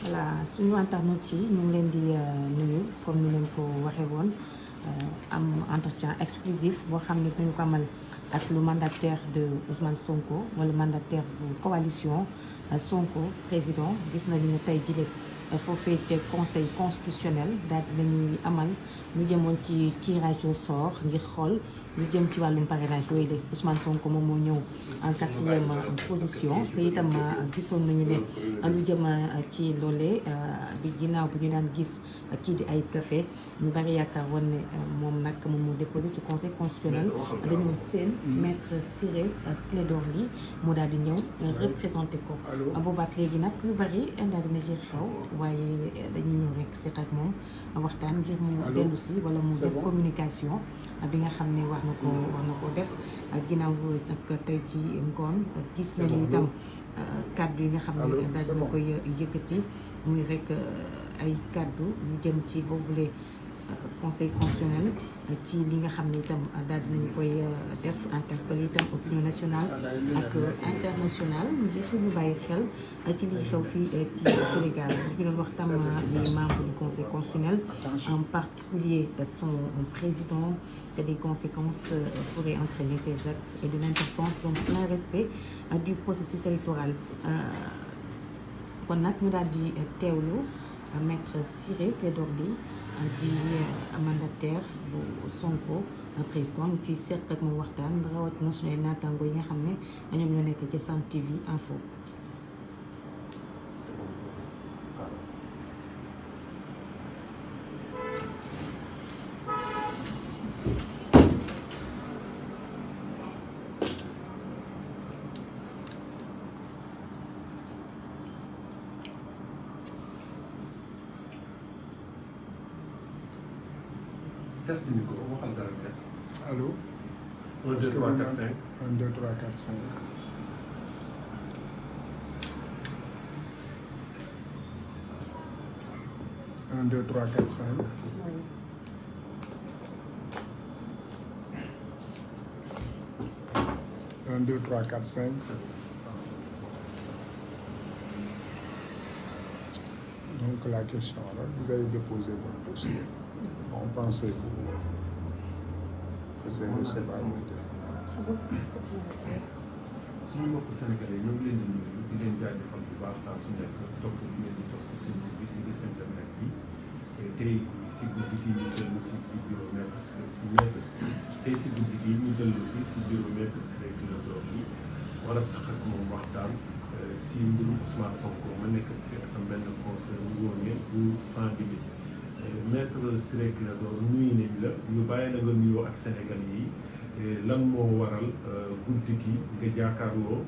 voilà suñu internautes yi ñu ngi leen di nuyu comme ni leen ko waxee woon am entretien exclusif boo xam ne dañu ko amal ak le mandataire de Ousmane Sonko wala mandataire bu coalition Sonko président gis nañu ne tey jii foofee ca conseil constitutionnel daal dinañuy amal ñu jëmoon ci tirage au sort ngir xool ñu jëm ci wàllum parrainage yooyu la Ousmane Sonko moom moo ñëw en 4e position te itam gisoon nañu ne lu jëm ci loolee bi ginnaaw bi ñu daan gis kii di Ayib Daffé ñu bari yaakaar woon ne moom nag moom moo déposé ci conseil constitutionnel dañoo seen maître Ciré Clédor Ly moo daal di ñëw représenté ko boobaak léegi nag yu bari daal dina ci xew waaye dañu ñëw rek seet ak moom waxtaan ngir mu dellu si wala mu def communication bi nga xam ne war na ko def ginnaaw nag tey ci ngoon gis nañu itam kàddu yi nga xam ne daal dina koy yëkkati muy rek ay kàddu yu jëm ci boobule conseil constitutionnel ci li nga xam ne itam daal dinañu koy def interpellé itam opinion nationale ak internationale ngir ñu bàyyi xel ci li xew fii ci Sénégal ñu doon wax tam les membres du conseil constitutionnel en particulier son président que des conséquences pourraient entraîner ces actes et de l'importance donc plein respect du processus électoral kon nag ñu daal di teewlu maître Ciré Clédor Ly di mandataire bu Sonko président ñu ciy seet ak moom waxtaan rawatina suñu ay naataango yi nga xam ne ñoom ñoo nekk ci Sen TV Info. test micro waxal dara def. Allô. 1 2 3 4 5. 1 2 3 4 5. Un, deux, trois, quatre, cinq. Un, deux, trois, quatre, cinq. Donc la question, là, vous avez déposé votre dossier. On pensait que vous avez recevabilité. suñu mbokk Sénégalais ñoo ngi leen di nuyu di leen jaajëfal bu baax saa su nekk topp bi ngeen di topp seen bi si biir internet bi tey si guddi gi ñu dellu si bureau maître tey si guddi gi ñu dellu si bureau maître Ciré Clédor Ly wala sax ak moom waxtaan si mbirum Ousmane Sonko ma nekk fi ak sa benn conseil ngoone bu 100 minutes maître Ciré Clédor nuyu nañ la ñu bàyyi la nga nuyoo ak Sénégalais yi lan moo waral guddi gi nga jàkkaarloo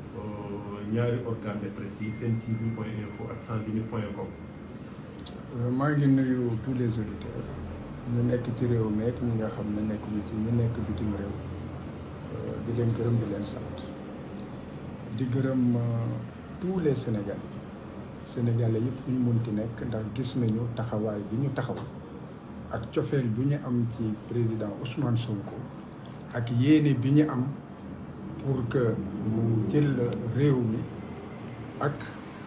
ñaari organe de presse yi Sen TV point info ak senlimite.com. maa ngi nuyu tous les auditeurs ñu nekk ci réew mi ak ñi nga xam ne nekkuñu ci ñu nekk bitim réew di leen gërëm di leen sant di gërëm tous les Sénégalais yëpp fu ñu munti nekk ndax gis nañu taxawaay bi ñu taxaw ak cofeel bi ñu am ci président Ousmane Sonko. ak yéene bi ñu am pour que mu jël réew mi ak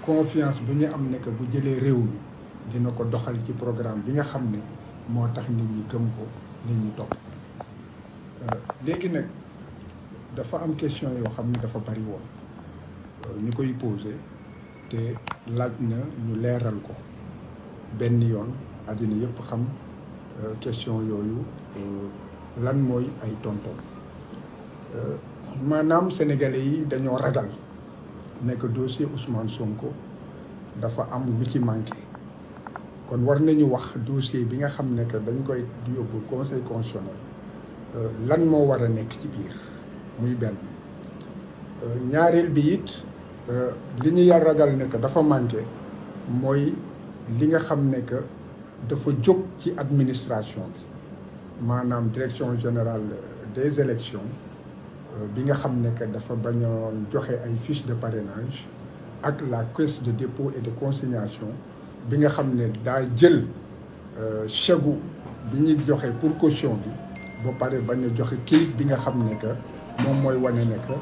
confiance bi ñu am ne que bu jëlee réew mi dina ko doxal ci programme bi nga xam ne moo tax nit ñi gëm ko nit ñi topp léegi nag dafa am question yoo xam ne dafa bari woon ñu koy posé te laaj na ñu leeral ko benn yoon àddina yëpp xam question yooyu lan mooy ay tonton maanaam sénégalais yi dañoo ragal nekk dossier Ousmane Sonko dafa am lu ci manqué kon war nañu wax dossier bi nga xam ne que dañ koy yóbbu conseil constitutionnel lan moo war a nekk ci biir muy benn ñaareel bi it li ñu yar ragal ne que dafa manqué mooy li nga xam ne que dafa jóg ci administration bi maanaam direction générale des élections bi nga xam ne que dafa bañoon joxe ay fiches de parrainage ak la caisse de dépôt et de consignation bi nga xam ne daa jël chèque bi ñuy joxe pour caution bi ba pare bañ a joxe kayit bi nga xam ne que moom mooy wane ne que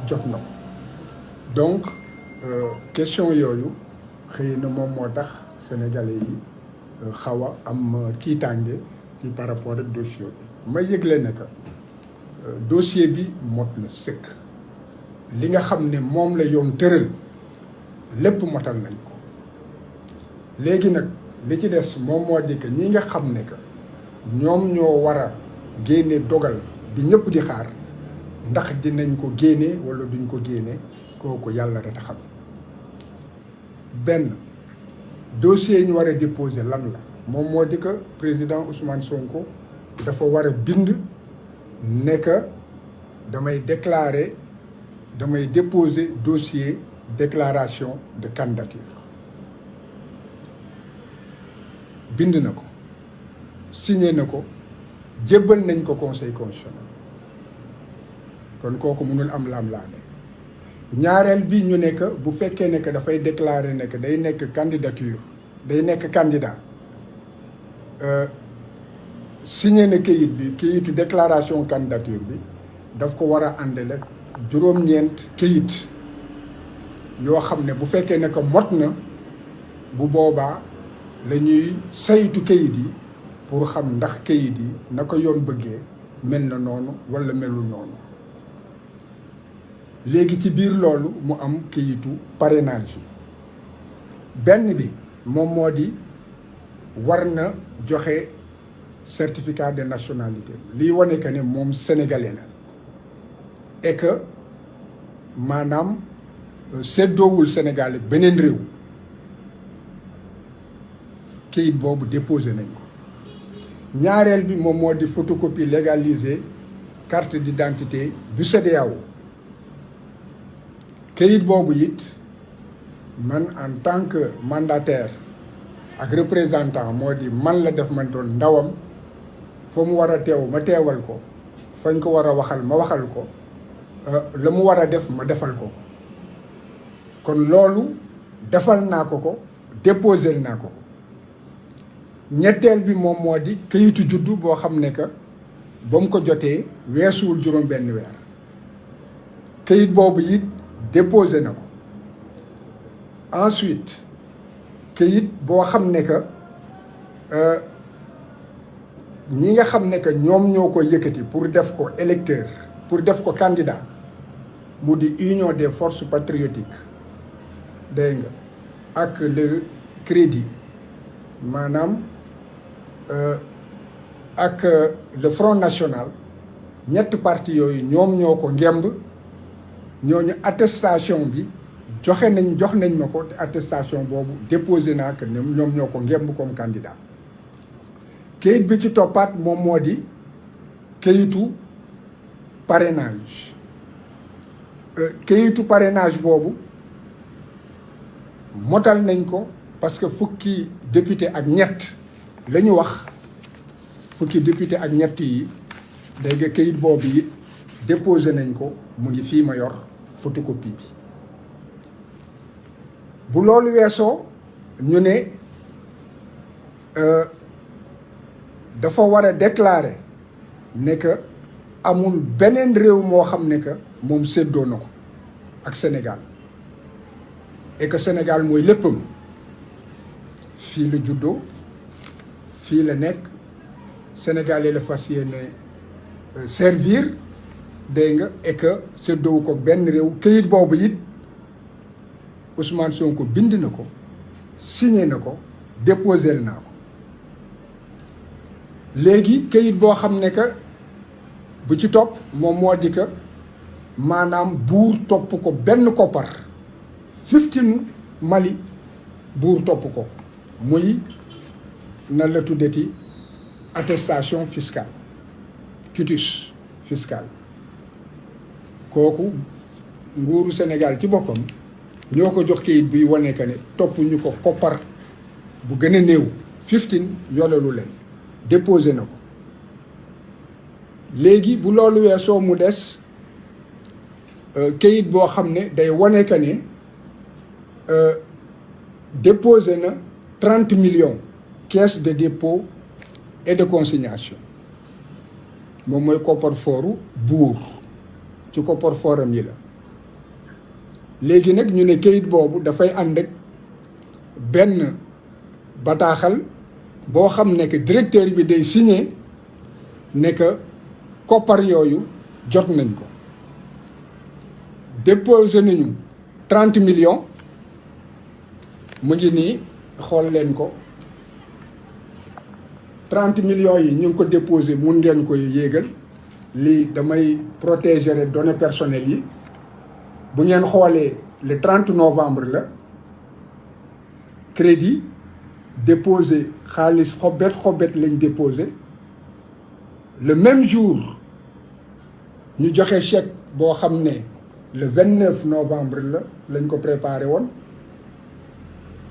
jot na ko donc question yooyu xëy na moom moo tax sénégalais yi xaw a am tiitaange ci par rapport ak dossier bi. ma yëgle ne que dossier bi mot na sëkk li nga xam ne moom la yoon tëral lépp motal nañ ko léegi nag li ci des moom moo di que ñi nga xam ne que ñoom ñoo war a génne dogal bi ñëpp di xaar ndax dinañ ko génne wala duñ ko génne kooku yàlla rek a xam. benn dossier yi ñu war a déposer lan la moom moo di que président Ousmane Sonko dafa war a bind ne que damay déposer dossier déclaration de candidature bind na ko signé na ko jébbal nañ ko conseil constitutionnel kon kooku mënul am laam-laame. ñaareel bi ñu ne que bu fekkee ne que dafay déclarer ne que day nekk candidature day nekk candidat signé na këyitu déclaration candidature bi daf ko war a àndale juróom-ñeent këyit yoo xam ne bu fekkee ne que mot na bu boobaa la ñuy saytu këyit yi pour xam ndax këyit yi na ko yoon bëggee mel na noonu walla melul noonu. léegi ci biir loolu mu am këyitu parrainage yi benn bi moom moo di war na joxe certificat de nationalité lii wane que ne moom sénégalais la et que maanaam seddoowul Sénégal beneen réew këyit boobu déposé nañ ko. ñaareel bi moom moo di photocopie légalisée carte d'identité bu CEDEAO këyit boobu it man en tant que mandataire ak représentant moo di man la def man doon ndawam fa mu war a teew ma teewal ko fañ ko war a waxal ma waxal ko la mu war a def ma defal ko kon loolu defal naa ko déposé naa ko. ñetteel bi moom moo di këyitu juddu boo xam ne que ba mu ko jotee weesuwul juróom benn weer këyit boobu it déposé na ko. ensuite këyit boo xam ne que ñi nga xam ne que ñoom ñoo ko yëkkati pour def ko électeur pour def ko candidat mu di union des forces patriotiques dégg nga ak le crédit maanaam ak le front national ñetti parti yooyu ñoom ñoo ko ngemb ñooñu attestation bi jox nañ ma ko te attestation boobu déposé naa que ñoom ñoo ko ngemb comme candidat. kayit bi ci toppaat moom moo di kayitu parrainage kayitu parrainage boobu motal nañ ko parce que fukki député ak ñett la ñu wax fukki député ak ñett yi dégg nga kayit boobu it déposé nañ ko mu ngi fii ma yor photocopie bi. bu loolu weesoo ñu ne dafa war a déclarer ne que amul beneen réew moo xam ne que moom séddoo na ko ak Sénégal et que Sénégal mooy léppam fii la juddoo fii la nekk Sénégal yi la fas yéene servir dégg nga et que séddoowu ko benn réew. këyit boobu it Ousmane Sonko bind na ko signé na ko déposé naa ko. léegi këyit boo xam ne que bu ci topp moom moo di que maanaam buur topp ko benn koppar 15 Mali buur topp ko muy nan la tuddati attestation fiscale quitus fiscal kooku nguuru Sénégal ci boppam ñoo ko jox këyit buy wane que ne topp ñu ko koppar bu gën a néew 15 yoolalu leen déposé na ko. léegi bu loolu weesoo mu des këyit boo xam ne day wane que ne déposé na 30 millions caisse de dépôt et de consignation moom mooy coffre-fort buur ci coffre-fort am yi la. léegi nag ñu ne këyit boobu dafay ànd ak benn bataaxal boo xam ne que directeur bi day signé ne que koppar yooyu jot nañ ko déposé nañu 30 millions mu ngi nii xool leen ko 30 millions yi ñu ngi ko déposé mun ngeen koy yéegal lii damay protéger données personnelles yi bu ngeen xoolee le 30 novembre la crédit déposé xaalis xobet lañ déposé le même jour ñu joxe chèque boo xam ne le 29 novembre la lañ ko préparé woon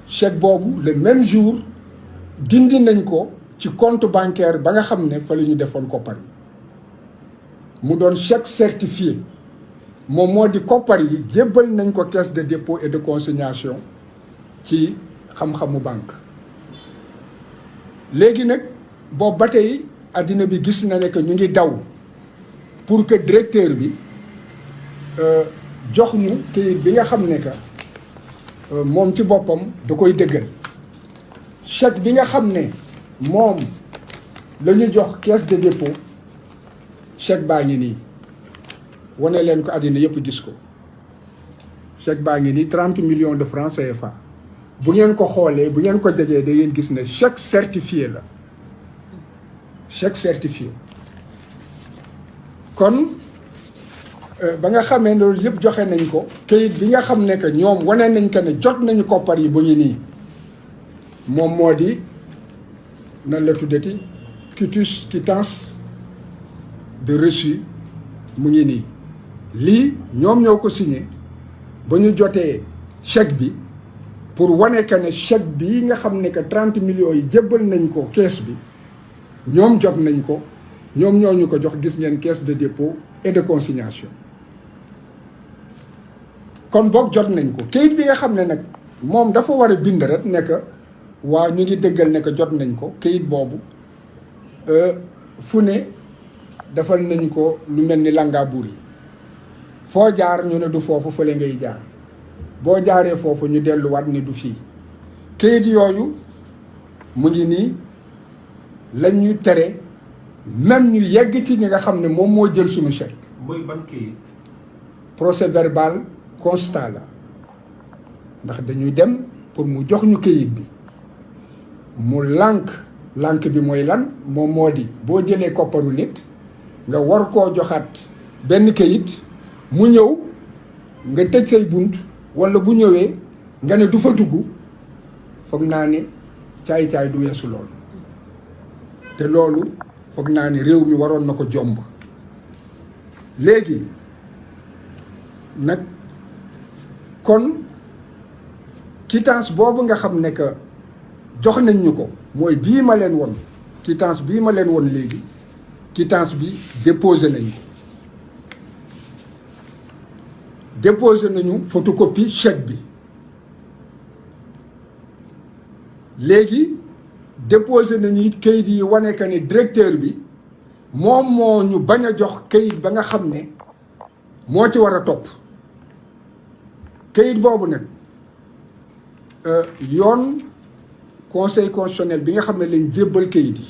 chèque boobu le même jour dindi nañ ko ci compte bancaire ba nga xam ne fa la ñu defoon koppar yi mu doon chèque certifié moom moo di koppar yi jébbal nañ ko caisse de dépôt et de consignation ci xam-xamu banque léegi nag boobu ba tey addina bi gis na ne que ñu ngi daw pour que directeur bi jox ñu këyit bi nga xam ne que moom ci boppam da koy dëggal chèque bi nga xam ne moom la ñu jox caisse de dépôt chèque baa ngi nii wane leen ko àddina yëpp gis ko chèque baa ngi nii 30 millions de francs CFA bu ngeen ko xoolee bu ngeen ko jegee da ngeen gis ne chèque certifié la chèque certifié kon ba nga xamee loolu yëpp joxe nañ ko kayit bi nga xam ne que ñoom wane nañ ko ne jot nañu koppar yi bu ngi nii moom moo di nan la tuddati quittance de reçu mu ngi nii lii ñoom ñoo ko signé ba ñu jotee chèque bi pour wane que ne chèque bii nga xam ne que 30 millions yi jébbal nañ ko caisse bi ñoom jot nañ ko ñoom ñoo ñu ko jox gis ngeen caisse de dépôt et de consignation kon boog jot nañ ko kayit bi nga xam ne nag moom dafa war a bind rek ne que waa ñu ngi dëggal ne que jot nañ ko kayit boobu fu ne defal nañ ko lu mel ni Langaabuur yi foo jaar ñu ne du foofu fële ngay jaar boo jaaree foofu ñu delluwaat ni du fii kayit yooyu mu ngi nii lañ ñu tere même ñu yegg ci ñi nga xam ne moom moo jël suñu chèque. mooy ban kayit. procès verbal constat la ndax dañuy dem pour mu jox ñu kayit bi mu lànk bi mooy lan moom moo di boo jëlee kopparu nit nga war koo joxaat benn kayit mu ñëw nga tëj say bunt walla bu ñëwee nga ne du fa dugg foog naa ne caay-caay du weesu loolu te loolu foog naa ne réew mi waroon na ko jomb léegi nag kon quittance boobu nga xam ne que jox nañ ñu ko mooy bii ma leen won quittance bii ma leen won léegi quittance bi déposé nañu déposé nañu photocopie chèque bi léegi déposé nañu it kayit yi wane que ni directeur bi moom moo ñu bañ a jox kayit ba nga xam ne moo ci war a topp kayit boobu nag yoon conseil constitutionnel bi nga xam ne lañ jébbal kayit yi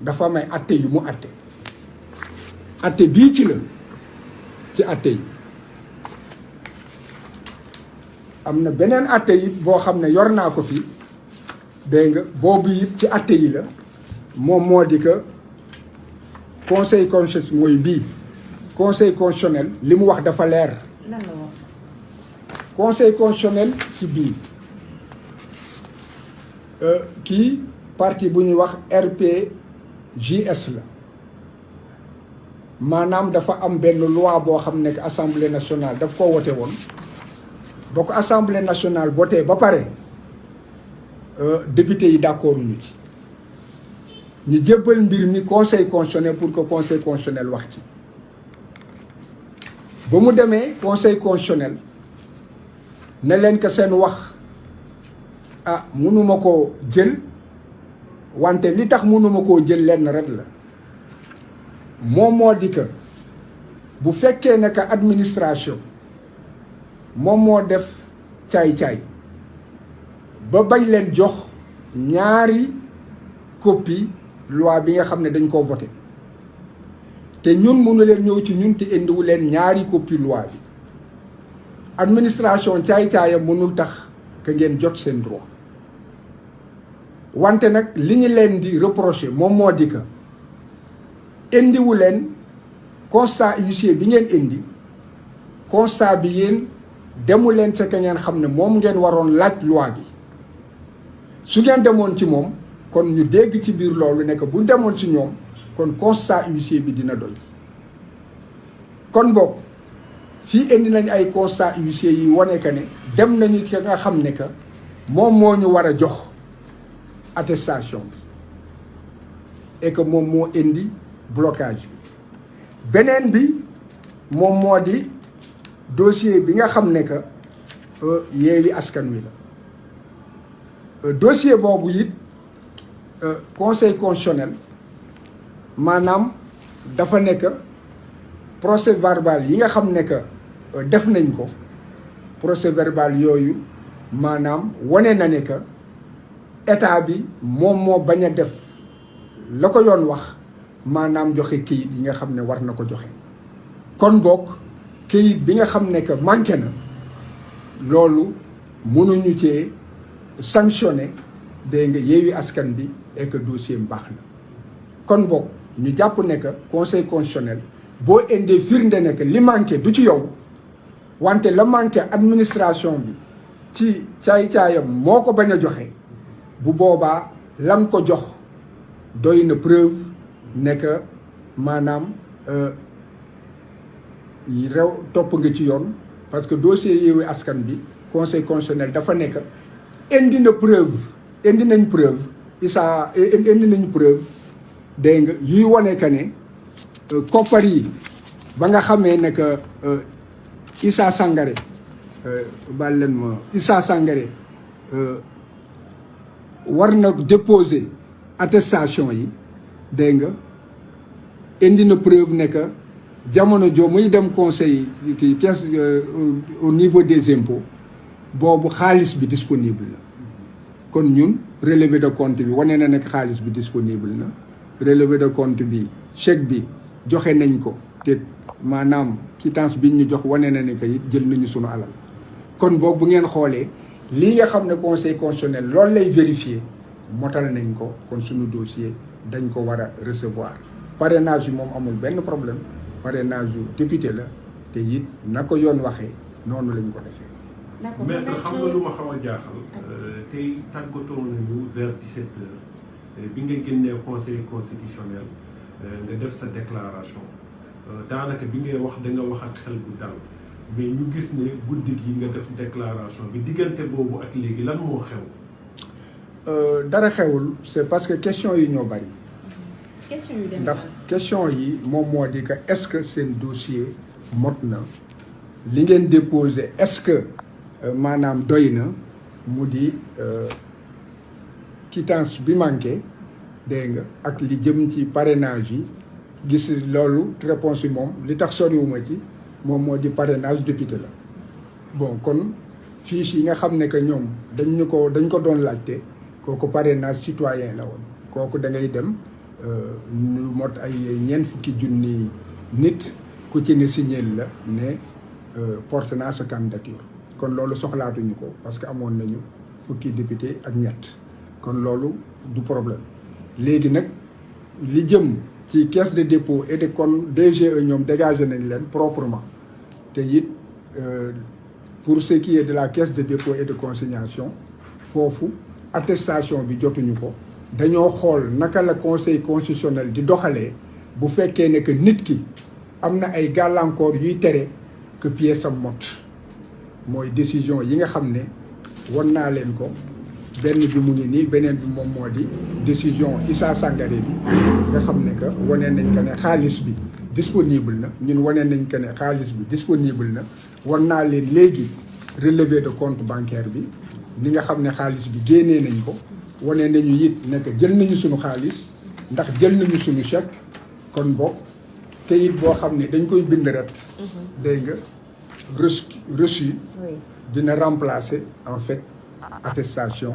dafa am ay atte yu mu atte bii ci la ci atte yi am na beneen atte yi boo xam ne yor naa ko fi dégg nga boobu it ci atte yi la moom moo di que conseil constitutionnel mooy bii conseil constitutionnel li mu wax dafa leer. lan la wax. conseil constitutionnel ci bii kii parti bu ñuy wax RPJS la maanaam dafa am benn loi boo xam ne assemblée nationale daf ko wote woon boo ko assemblée nationale voté ba pare député yi d'accord ñu ci ñu jébbal mbir mi conseil constitutionnel pour que conseil constitutionnel wax ci ba mu demee conseil constitutionnel ne leen que seen wax mënuma koo jël wante li tax mënuma koo jël lenn rek la moom moo di que bu fekkee ne que administration moom moo def caay-caay ba bañ leen jox ñaari copie loi bi nga xam ne dañ koo voté te ñun mënu leen ñëw ci ñun te indiwu leen ñaari copie loi bi administration caay-caayam mënul tax que ngeen jot seen droit wante nag li ñu leen di reprocher moom moo di que indiwu leen constat huissier bi ngeen indi constat bi yéen demu leen ca ka ngeen xam ne moom ngeen waroon laaj loi bi su ngeen demoon ci moom kon ñu dégg ci biir loolu ne que bu demoon ci ñoom kon constat huissier bi dina doy kon boog fii indi nañ ay constat huissier yi wane que ne dem nañu ci nga xam ne que moom moo ñu war a jox attestation bi et que moom moo indi blocage bi beneen bi moom moo di dossier bi nga xam ne que Yewwi Askan Wi la dossier boobu it conseil constitutionnel maanaam dafa nekk procès verbal yi nga xam ne que def nañ ko procès verbal yooyu maanaam wane na ne que état bi moom moo bañ a def la ko yoon wax maanaam joxe këyit yi nga xam ne war na ko joxe kon boog këyit bi nga xam ne que manqué na loolu mënuñu cee sanctionné dégg nga Yewwi Askan bi et que dossier mbaax na kon boog ñu jàpp ne que conseil constitutionnel boo indee firnde ne que li manqué du ci yow wante la manqué administration bi ci caay-caayam moo ko bañ a joxe bu boobaa lam ko jox doy na preuve ne que maanaam rew topp nga ci yoon parce que dossier Yewwi Askan bi conseil constitutionnel dafa nekk indi na preuve indi nañ preuve indi nañ preuve dégg nga yuy wane que ne koppar yi ba nga xamee ne que Issa Sangaré baal leen ma Issa Sangaré war na déposer attestation yi dégg nga indi na preuve ne que jamono joo muy dem conseil kii caisse au niveau des impôts boobu xaalis bi disponible na kon ñun relevé de compte bi wane na nekk xaalis bi disponible na relevé de compte bi chèque bi joxe nañ ko te maanaam quittance bi ñu jox wane na ne que it jël nañu sunu alal kon boobu bu ngeen xoolee lii nga xam ne conseil constitutionnel loolu lay vérifier motal nañ ko kon suñu dossier dañ ko war a recevoir parrainage yi moom amul benn problème parrainage yu député la te it na ko yoon waxee noonu lañ ko defee. d'accord maître xam nga lu ma xaw a jaaxal tey tàggatoo nañu vers 17h bi nga génnee conseil constitutionnel nga def sa déclaration daanaka bi ngay wax da nga wax ak xel gu dal mais ñu gis ne guddi gi nga def déclaration bi diggante boobu ak léegi lan moo xew. dara xewul c'est parce que question yi ñoo bari. question yu dem ndax question yi moom moo di que est-ce que seen dossier mot na li ngeen déposé est-ce que maanaam doy na mu di quittance bi manqué dégg nga ak li jëm ci parrainage yi gis loolu réponse yi moom li tax soriwuma ci moom moo di parrainage député la bon kon fiche yi nga xam ne que ñoom dañ ko doon laajte kooku parrainage citoyen la woon kooku da ngay dem ñu mot ay 400,000 nit ku ci ne signé la ne porte naa sa candidature kon loolu soxlaatuñu ko parce que amoon nañu fukki député ak ñett kon loolu du problème léegi nag li jëm ci caisse de dépôt et de kon DGE ñoom dégagé nañ leen proprement te it pour ce qui est de la caisse de dépôt et de consignation foofu attestation bi jotuñu ko dañoo xool naka la conseil constitutionnel di doxalee bu fekkee ne que nit ki am na ay gàllankoor yuy tere que pièce am mot mooy décision yi nga xam ne won naa leen ko benn bi mu ngi nii beneen bi moom moo di décision Issa Sangaré bi nga xam ne que wane nañ ko ne xaalis bi disponible na ñun wane nañ ko ne xaalis bi disponible na won naa leen léegi relevé de compte bancaire bi ni nga xam ne xaalis bi génnee nañ ko wane nañu it ne que jël nañu suñu xaalis ndax jël nañu suñu chèque kon bokk kayit boo xam ne dañ koy bind ret dégg nga reçu dina remplacer en fait attestation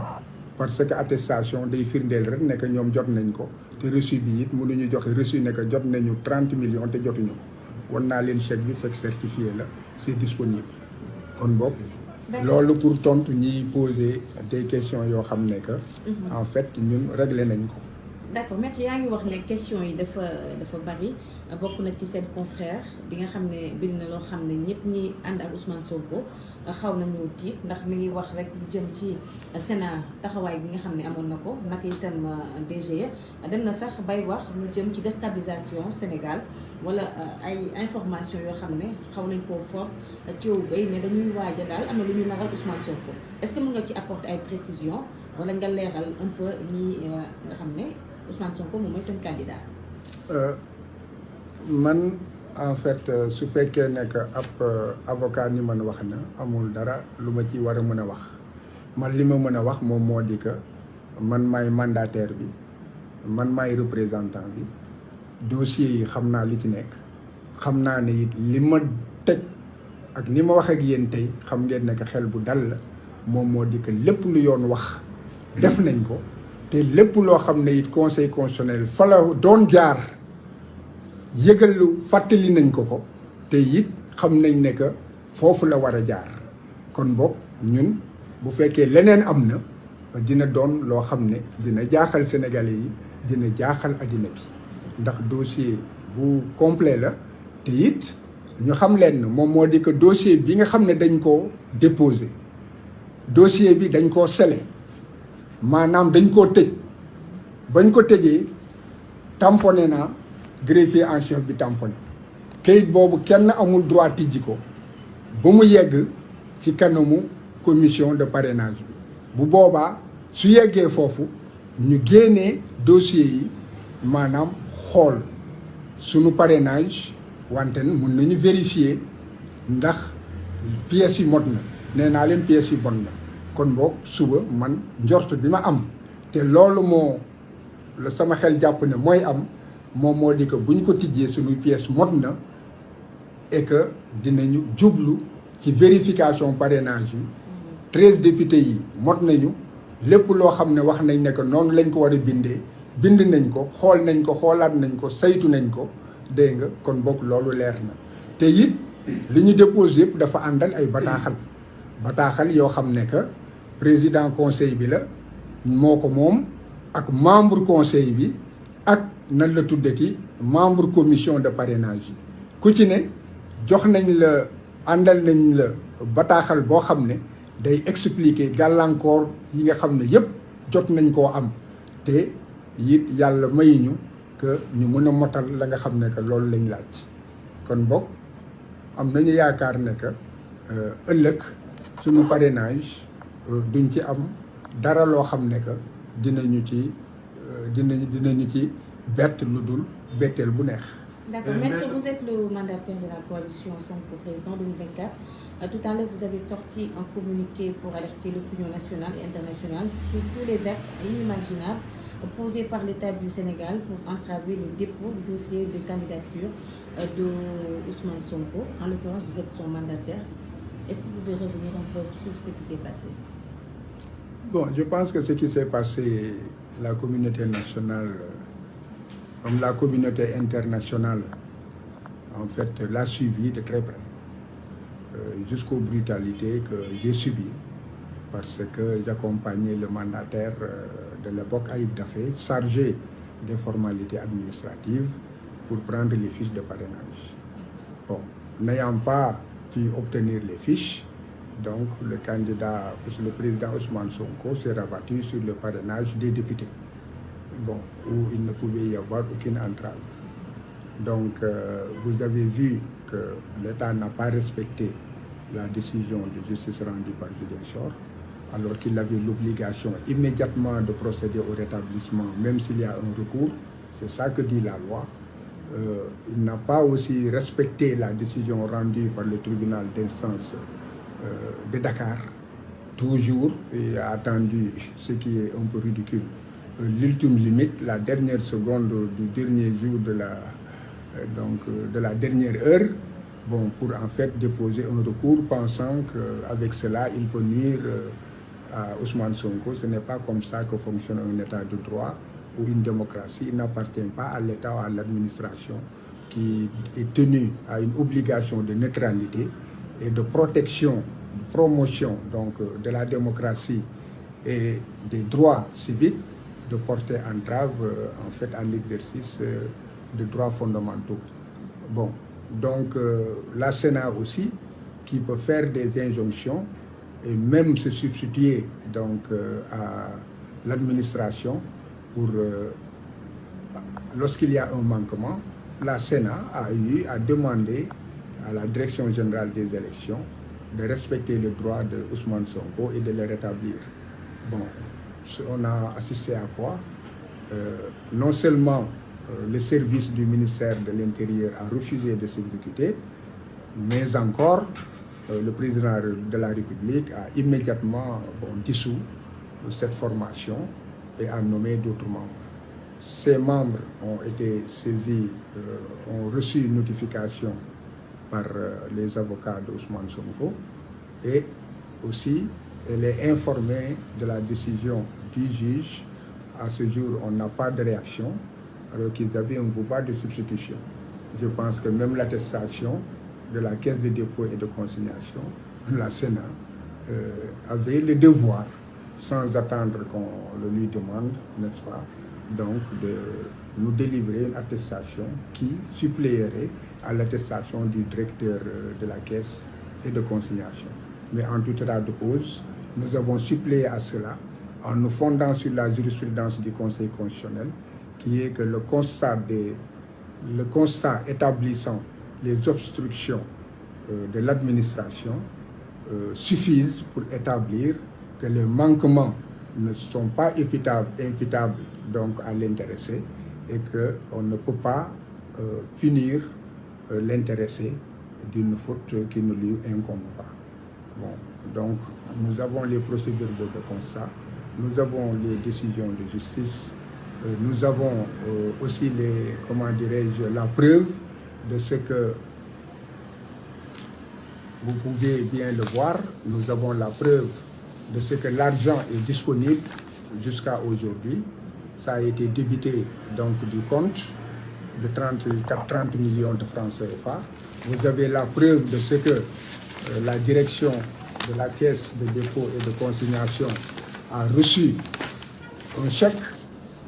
parce que attestation day firndeel rek ne que ñoom jot nañ ko te reçu bi it mënuñu joxe reçu ne que jot nañu 30 millions te jotuñu ko wan naa leen chèque bi chèque certifié la c'est disponible kon boog loolu pour tontu ñiy poser des questions yoo xam ne que en fait ñun réglé nañ ko. d'accord maître yaa ngi wax ne question yi dafa bari bokk na ci seen confrère bi nga xam ne bind na loo xam ne ñëpp ñi ànd ak Ousmane Sonko xaw nañu tiit ndax mi ngi wax rek lu jëm ci Sénat taxawaay bi nga xam ne amoon na ko naka itam DGE dem na sax bay wax lu jëm ci déstabilisation Sénégal wala ay information yoo xam ne xaw nañ koo for ci yow bay ne dañuy waaja daal am na lu ñu naral Ousmane Sonko est-ce que mën nga ci apporter ay précisions wala nga leeral un peu ñi nga xam ne Ousmane Sonko moom mooy seen candidat. man en fait su fekkee ne que ab avocat ni man wax na amul dara lu ma ci war a mën a wax man li ma mën a wax moom moo di que man maay mandataire bi man maay représentant bi dossier yi xam naa li ci nekk xam naa ne it li ma teg ak li ma wax ak yéen tey xam ngeen ne que xel bu dal la moom moo di que lépp lu yoon wax def nañ ko te lépp loo xam ne it conseil constitutionnel fa la doon jaar yëgal lu fàttali nañ ko te it xam nañ ne que foofu la war a jaar kon boog ñun bu fekkee leneen am na dina doon loo xam ne dina jaaxal sénégalais yi dina jaaxal addina bi ndax dossier bu complet la te it ñu xam leen moom moo di que dossier bi nga xam ne dañ koo déposé dossier bi dañ koo scellé maanaam dañ koo tëj bañ ko tëjee tamponné naa greffier en chef bi tamponné kayit boobu kenn amul droit tijji ko ba mu yegg ci kanamu commission de parrainage bi bu boobaa su yeggee foofu ñu génnee dossier yi maanaam xool sunu parrainage wante mun nañu vérifier ndax pièces yi mot na nee naa leen pièces yi bon na kon boog suba man njort bi ma am te loolu moo la sama xel jàpp ne mooy am moom moo di que bu ñu ko tijjee suñuy pièces mot na et que dinañu jublu ci vérification parrainage yi 13 députés yi mot nañu lépp loo xam ne wax nañ ne que noonu lañ ko war a bindee bind nañ ko xool nañ ko xoolaat nañ ko saytu nañ ko dégg nga kon boog loolu leer na te it li ñu déposé yëpp dafa àndal ay bataaxal yoo xam ne que président conseil bi la moo ko moom ak membre conseil bi ak nan la tuddati membre commission de parrainage yi ku ci ne jox nañ la àndal nañ la bataaxal boo xam ne day expliquer gàllankoor yi nga xam ne yëpp jot nañ koo am te it yàlla mayuñu que ñu mën a motal la nga xam ne que loolu lañ laaj kon boog am nañu yaakaar ne que ëllëg suñu parrainage duñ ci am dara loo xam ne que dinañu ci bett lu dul betteel bu neex. D'accord. Maître, vous êtes le mandataire de la coalition Sonko Président 2024. Tout à l'heure, vous avez sorti un communiqué pour alerter l'opinion nationale et internationale sur tous les actes inimaginables posés par l'État du Sénégal pour entraver le dépôt du dossier de candidature de Ousmane Sonko. En l'occurrence, vous êtes son mandataire. Est-ce que vous pouvez revenir un peu sur ce qui s'est passé? Bon, je pense que ce qui s'est passé, la communauté nationale, comme la communauté internationale, en fait, l'a suivi de très près, jusqu'aux brutalités que j'ai subies, parce que j'accompagnais le mandataire de l'époque, Ayib Daffé, chargé des formalités administratives pour prendre les fiches de parrainage. Bon, n'ayant pas pu obtenir les fiches, donc le président Ousmane Sonko s'est rabattu sur le parrainage des députés, bon, où il ne pouvait y avoir aucune entrave. Donc vous avez vu que l'État n'a pas respecté la décision de justice rendue par Ziguinchor, alors qu'il avait l'obligation immédiatement de procéder au rétablissement, même s'il y a un recours. C'est ça que dit la loi. Il n'a pas aussi respecté la décision rendue par le tribunal d'instance de Dakar, toujours, et a attendu ce qui est un peu ridicule, l'ultime limite, la dernière seconde du dernier jour de la dernière heure, bon, pour en fait déposer un recours, pensant qu'avec cela, il peut nuire à Ousmane Sonko. Ce n'est pas comme ça que fonctionne un état de droit ou une démocratie. Il n'appartient pas à l'État ou à l'administration qui est tenu à une obligation de neutralité et de protection, de promotion donc, de la démocratie et des droits civiques, de porter entrave en fait à l'exercice de droits fondamentaux. Bon, donc la Sénat aussi, qui peut faire des injonctions et même se substituer donc à l'administration pour lorsqu'il y a un manquement, la Sénat a eu à demander à la Direction générale des élections de respecter le droit de Ousmane Sonko et de le rétablir. Bon, on a assisté à quoi? Non seulement le service du ministère de l'Intérieur a refusé de s'exécuter, mais encore le président de la République a immédiatement dissous cette formation et a nommé d'autres membres. Ces membres ont été saisis, ont reçu une notification par les avocats d'Ousmane Sonko et aussi elle est informée de la décision du juge. À ce jour, on n'a pas de réaction alors qu'ils avaient un pouvoir de substitution. Je pense que même l'attestation de la Caisse de dépôt et de consignation, la Sénat, avait le devoir, sans attendre qu'on le lui demande, n'est-ce pas, donc de nous délivrer une attestation qui suppléerait à l'attestation du directeur de la Caisse et de consignation. Mais en tout état de cause, nous avons suppléé à cela en nous fondant sur la jurisprudence du Conseil constitutionnel, qui est que le constat établissant les obstructions de l'administration suffisent pour établir que les manquements ne sont pas imputables donc à l'intéressé et qu'on ne peut pas punir l'intéressé d'une faute qui ne lui incombe pas. Bon, donc nous avons les procédures de constat, nous avons les décisions de justice, nous avons aussi la preuve de ce que vous pouvez bien le voir. Nous avons la preuve de ce que l'argent est disponible jusqu'à aujourd'hui. Ça a été débité donc du compte de 30 millions de francs CFA. Vous avez la preuve de ce que la direction de la Caisse de dépôt et de consignation a reçu un chèque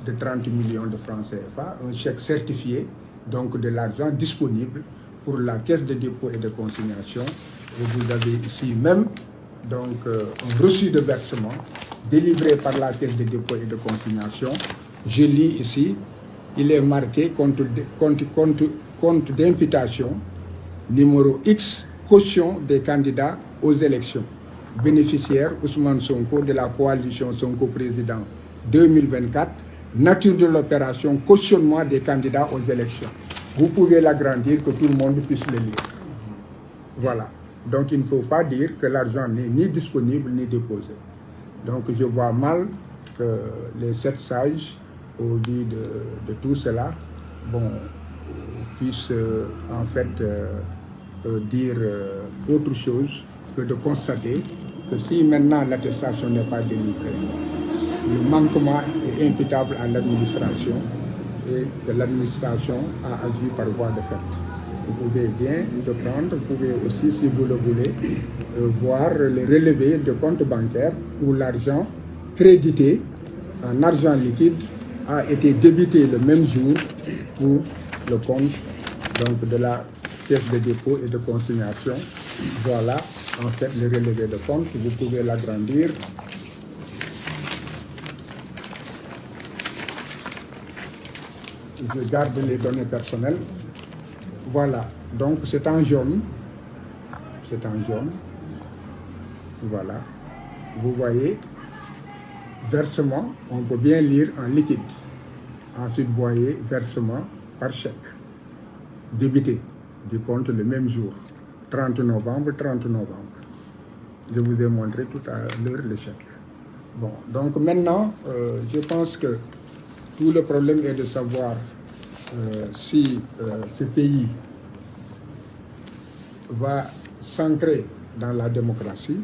de 30 millions de francs CFA, un chèque certifié, donc de l'argent disponible pour la Caisse de dépôt et de consignation. Et vous avez ici même donc, un reçu de versement délivré par la Caisse de dépôt et de consignation. Je lis ici, il est marqué compte d'imputation numéro X, caution des candidats aux élections. Bénéficiaire Ousmane Sonko de la coalition Sonko Président 2024. Nature de l'opération, cautionnement des candidats aux élections. Vous pouvez l'agrandir, que tout le monde puisse le lire. Voilà. Donc il ne faut pas dire que l'argent n'est ni disponible ni déposé. Donc je vois mal que les 7 sages, au vu de tout cela, puissent en fait dire autre chose que de constater que si maintenant l'attestation n'est pas délivrée, le manquement est imputable à l'administration et que l'administration a agi par voie de fait. Vous pouvez bien le prendre, vous pouvez aussi, si vous le voulez, voir les relevés de compte bancaire où l'argent crédité en argent liquide a été débité le même jour pour le compte donc, de la Caisse de dépôt et de consignation. Voilà en fait le relevé de compte, vous pouvez l'agrandir. Je garde les données personnelles. Voilà, donc c'est en jaune. C'est en jaune. Voilà. Vous voyez, versement, on peut bien lire en liquide. Ensuite, vous voyez, versement par chèque. Débité du compte le même jour. 30 novembre. Je vous ai montré tout à l'heure le chèque. Bon, donc maintenant, je pense que tout le problème est de savoir si ce pays va s'ancrer dans la démocratie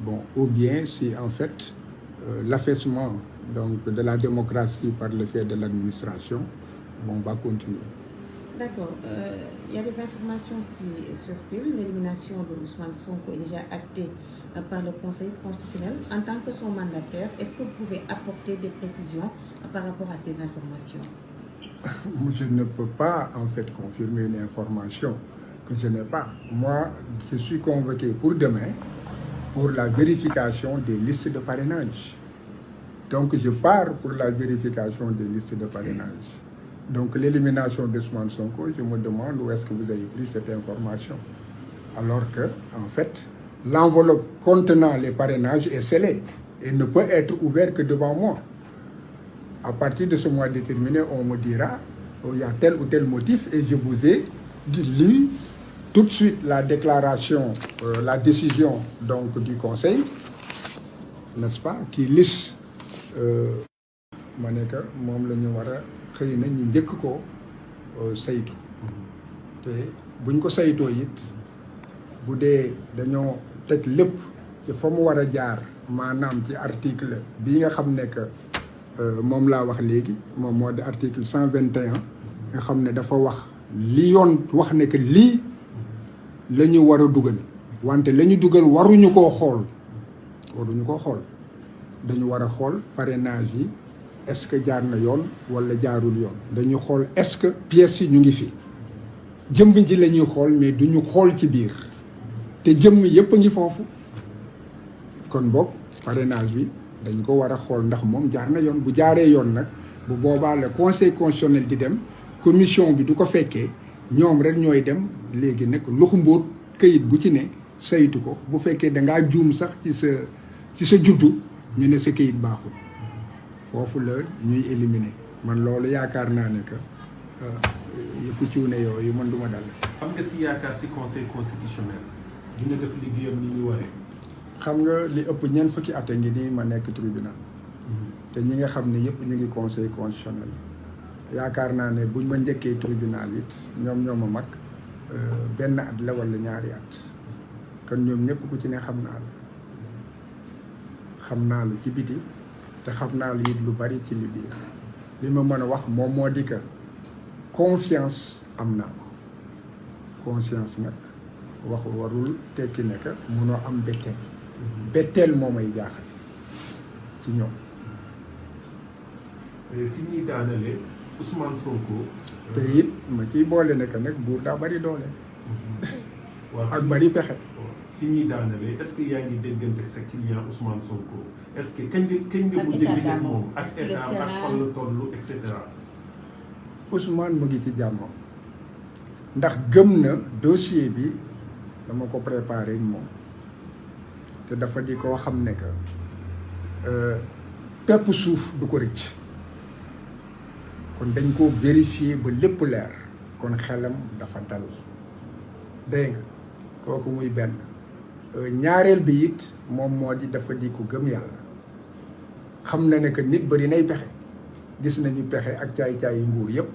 bon, ou bien si en fait l'affaissement donc de la démocratie par le fait de l'administration va continuer. D'accord. Il y a des informations qui circulent. L'élimination de Ousmane Sonko est déjà actée par le Conseil constitutionnel. En tant que son mandataire, est-ce que vous pouvez apporter des précisions par rapport à ces informations? Je ne peux pas en fait confirmer une information que je n'ai pas. Moi, je suis convoqué pour demain pour la vérification des listes de parrainage. Donc je pars pour la vérification des listes de parrainage. Donc l'élimination d'Ousmane Sonko, je me demande où est-ce que vous avez pris cette information. Alors que, en fait, l'enveloppe contenant les parrainages est scellée et ne peut être ouverte que devant moi. À partir de ce mois déterminé, on me dira il y a tel ou tel motif et je vous ai lu tout de suite la déclaration, la décision donc du Conseil, n'est-ce pas, qui liste ma ne que moom la ñu war a xëy na ñu njëkk ko saytu te buñ ko saytoo it bu dee dañoo teg lépp ci fa mu war a jaar maanaam ci article bii nga xam ne que moom laa wax léegi moom moo di article 121 nga xam ne dafa wax li yoon wax ne que lii la ñu war a dugal wante la ñu dugal waruñu koo xool dañu war a xool parrainage yi est-ce que jaar na yoon wala jaarul yoon dañu xool est-ce que pièces yi ñu ngi fi jëmm ji la ñuy xool mais duñu xool ci biir te jëmm yëpp a ngi foofu kon boog parrainage bi dañ ko war a xool ndax moom jaar na yoon bu jaaree yoon nag bu boobaa le conseil constitutionnel di dem commission bi du ko fekkee ñoom rek ñooy dem léegi nag loxu mbóot këyit bu ci ne saytu ko bu fekkee dangaa juum sax ci sa juddu ñu ne sa këyit baaxul foofu la ñuy éliminer man loolu yaakaar naa ne que yëfu cuune yooyu man du ma dal. xam nga si yaakaar si conseil constitutionnel dina def liggéeyam ni ñu waree. xam nga li ëpp ñeent fukki at a ngi nii ma nekk tribunal te ñi nga xam ne yëpp ñu ngi conseil constitutionnel yaakaar naa ne buñ ma njëkkee tribunal it ñoom ñoo ma mag benn at la wala ñaari at kon ñoom ñëpp ku ci ne xam naa la ci biti te xam naa la it lu bari ci li biir li ma mën a wax moom moo di que confiance am naa ko conscience nag waxu warul tekki ne que munoo am betteel moo may jaaxal ci ñoom. fi ñuy daanalee Ousmane Sonko. te it ma ciy boole ne que nag buur daa bari doole. ak bari pexe. fi ñuy daanalee est-ce que yaa ngi déggante sa client Ousmane Sonko est-ce que kañ nga mujj a gisee moom ak état ak fan la toll et cetera. Ousmane mu ngi ci jàmmam ndax gëm na dossier bi dama ko préparé moom te dafa di koo xam ne que pepp suuf du ko rëcc kon dañ ko vérifier ba lépp leer kon xelam dafa dal dégg nga kooku muy benn ñaareel bi it moom moo di dafa di ko gëm yàlla xam na ne que nit bari nay pexe gis nañu pexe ak caay-caay yi nguur yëpp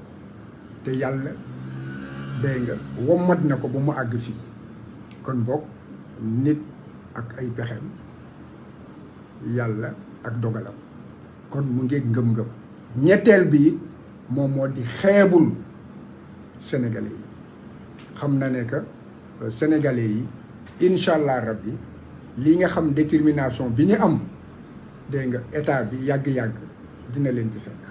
te yàlla dégg nga wommat na ko ba mu àgg fii kon boog nit ak ay pexem yàlla ak dogalam kon mu ngi ngëm-ngëm ñetteel bi it moom moo di xeebul sénégalais yi xam na ne que sénégalais yi incha allah rabbi lii nga xam détermination bi ñu am dégg nga état bi yàgg-yàgg dina leen ci fekk.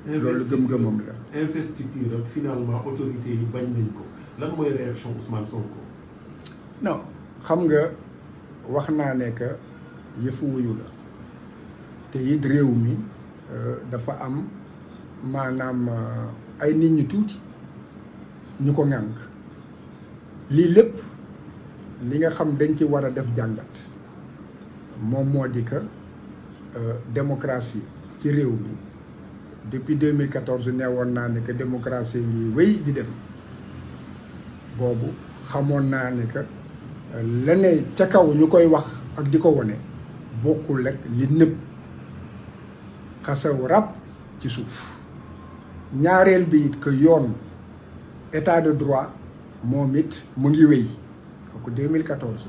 loolu gëm-gëmam la. investiture finalement autorité yi bañ nañ ko lan mooy réaction Ousmane Sonko. non xam nga wax naa ne que yëfu wuyu la te it réew mi dafa am maanaam ay nit ñu tuuti ñu ko ŋànk lii lépp li nga xam dañ ci war a def jàngat moom moo di que démocratie ci réew mi depuis 2014 neewoon naa ne que démocratie ngi wéy di dem boobu xamoon naa ne que la ne ca kaw ñu koy wax ak di ko wone bokkul rek li nëb xasaw rab ci suuf ñaareel bi it que yoon état de droit moom it mu ngi wéy kooku 2014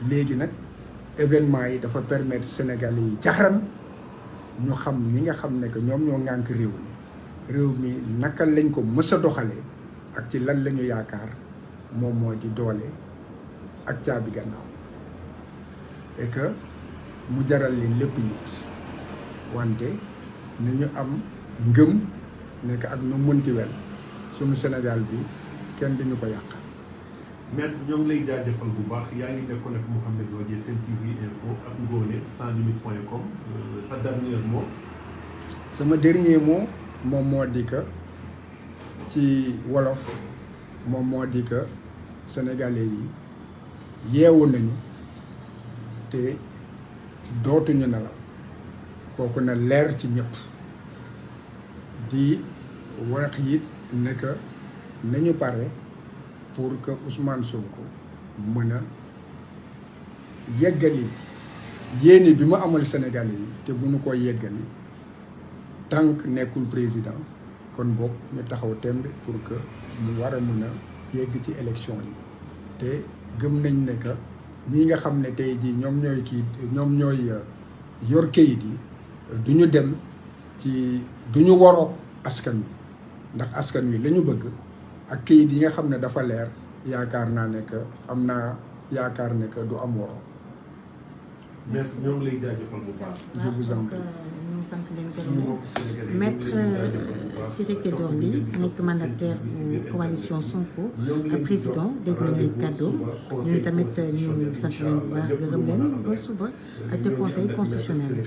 léegi nag événement yi dafa permettre Sénégalais yi jaxaran ñu xam ñi nga xam ne que ñoom ñoo ŋànk réew mi naka lañ ko mës a doxalee ak ci lan la ñu yaakaar moom moo di doole ak caabi gannaaw et que mu jaral leen lépp it wante ni ñu am ngëm nekk ak nu mënti wel suñu Sénégal bi kenn duñu ko yàq. maître ñoo ngi lay jaajëfal bu baax yaa ngi nekkoon ak Mouhamed Lodji Sen TV Info ak Ngoné sanslimite.com sa dernier mot. sama dernier mot moom moo di que ci wolof moom moo di que sénégalais yi yeewu nañu te dootuñu nelaw kooku na leer ci ñëpp di wax it ne que nañu pare pour que Ousmane Sonko mën a yeggali yéene bi mu amal sénégalais yi te bu ñu ko yeggali tant que nekkul président kon boog ñu taxaw tembe pour que mu war a mën a yegg ci élection yi te gëm nañ ne que ñi nga xam ne tey jii ñoom ñooy yor kayit yi du ñu dem ci du ñu waroog askan wi ndax askan wi la ñu bëgg ak kayit yi nga xam ne dafa leer yaakaar naa ne que am naa yaakaar ne que du am waroo. merci ñoo ngi lay jaajëfal bu baax. je vous en prie. ñu sant leen gërëm maître Ciré Clédor Ly nekk mandataire bu coalition Sonko président dégg nañu kàddu ñun tamit ñu sant leen bu baax gërëm leen ba suba ca conseil constitutionnel.